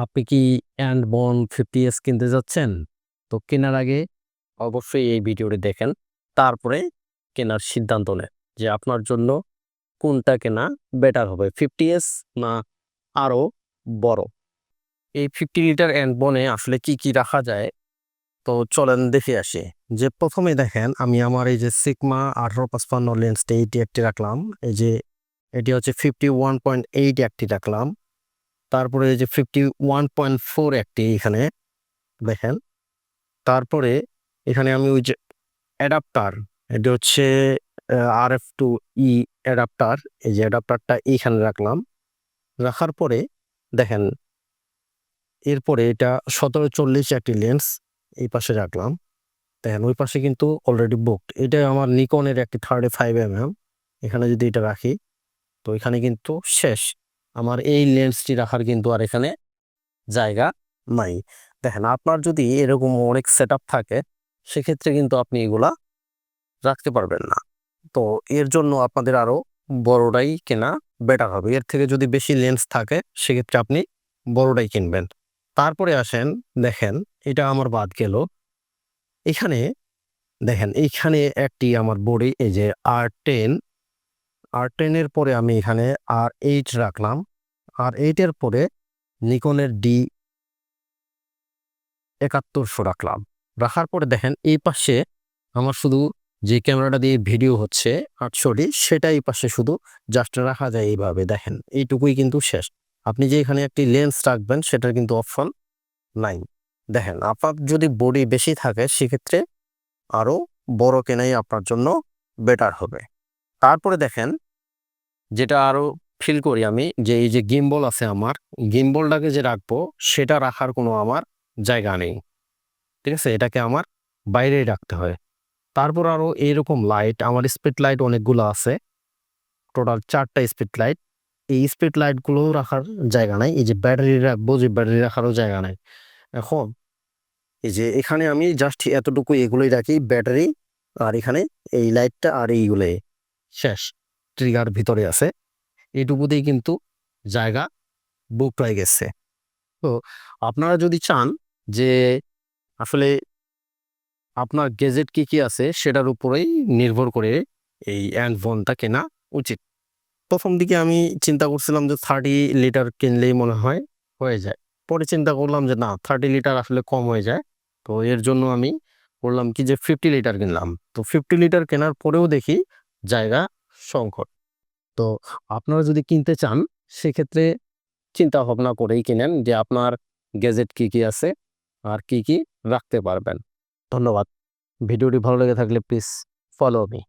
আপনি কি অ্যান্ড বন 50s কিনতে যাচ্ছেন? তো কেনার আগে অবশ্যই এই ভিডিওটি দেখেন। তারপরে কেনার সিদ্ধান্ত নেন যে আপনার জন্য কোনটা কেনা বেটার হবে, 50s না আরও বড়। এই 50 লিটার অ্যান্ড বনে আসলে কি কি রাখা যায়, তো চলেন দেখে আসি। যে প্রথমে দেখেন, আমি আমার এই যে সিগমা 1855 লেন্সটা এইটি একটি রাখলাম। এই যে এটি হচ্ছে 51.8 একটি রাখলাম। তারপরে এই যে 51.4 একটি এখানে দেখেন। তারপরে এখানে আমি ওই যে অ্যাডাপ্টার, এটা হচ্ছে RF2E অ্যাডাপ্টার, এই যে অ্যাডাপ্টারটা এইখানে রাখলাম। রাখার পরে দেখেন, এরপরে এটা 1740 একটি লেন্স এই পাশে রাখলাম। দেখেন ওই পাশে কিন্তু অলরেডি বুকড। এটা আমার নিকনের একটি 35mm, এখানে যদি এটা রাখি তো এখানে কিন্তু শেষ। আমার এই লেন্সটি রাখার কিন্তু আর এখানে জায়গা নাই। দেখেন, আপনার যদি এরকম অনেক সেট থাকে সেক্ষেত্রে কিন্তু আপনি এগুলা রাখতে পারবেন না। তো এর জন্য আপনাদের আরো বড়টাই কেনা বেটার হবে। এর থেকে যদি বেশি লেন্স থাকে সেক্ষেত্রে আপনি বড়টাই কিনবেন। তারপরে আসেন, দেখেন এটা আমার বাদ গেল। এখানে দেখেন, এইখানে একটি আমার বডি, এই যে R10 এর পরে আমি এখানে R8 রাখলাম। R8 এর পরে নিকনের D7100 রাখলাম। রাখার পরে দেখেন এই পাশে আমার শুধু যে ক্যামেরাটা দিয়ে ভিডিও হচ্ছে 800D, সেটা এই পাশে শুধু জাস্ট রাখা যায় এইভাবে। দেখেন এইটুকুই কিন্তু শেষ। আপনি যে এখানে একটি লেন্স রাখবেন সেটার কিন্তু অপশন নাই। দেখেন, আপনার যদি বডি বেশি থাকে সেক্ষেত্রে আরও বড় কেনাই আপনার জন্য বেটার হবে। তারপরে দেখেন, যেটা আরও ফিল করি আমি, যে এই যে গিম্বল আছে আমার, গিম্বলটাকে যে রাখবো সেটা রাখার কোনো আমার জায়গা নেই। ঠিক আছে, এটাকে আমার বাইরেই রাখতে হয়। তারপর আরও এইরকম লাইট, আমার স্পিড লাইট অনেকগুলো আছে, টোটাল 4টা স্পিড লাইট। এই স্পিড লাইটগুলোও রাখার জায়গা নাই। এই যে ব্যাটারি রাখবো, যে ব্যাটারি রাখারও জায়গা নাই। এখন এই যে এখানে আমি জাস্ট এতটুকু এগুলোই রাখি, ব্যাটারি আর এখানে এই লাইটটা আর এইগুলোই শেষ। ট্রিগার ভিতরে আছে, এইটুকুতেই কিন্তু জায়গা বুক হয়ে গেছে। তো আপনারা যদি চান যে আসলে আপনার গেজেট কি কি আছে সেটার উপরেই নির্ভর করে এই অ্যান্ড ফোনটা কেনা উচিত। প্রথম দিকে আমি চিন্তা করছিলাম যে 30 লিটার কিনলেই মনে হয় হয়ে যায়। পরে চিন্তা করলাম যে না, 30 লিটার আসলে কম হয়ে যায়। তো এর জন্য আমি করলাম কি, যে 50 লিটার কিনলাম। তো 50 লিটার কেনার পরেও দেখি জায়গা সংকট। তো আপনারা যদি কিনতে চান সেক্ষেত্রে চিন্তা ভাবনা করেই কিনেন যে আপনার গ্যাজেট কি কি আছে আর কি কি রাখতে পারবেন। ধন্যবাদ। ভিডিওটি ভালো লেগে থাকলে প্লিজ ফলো মি।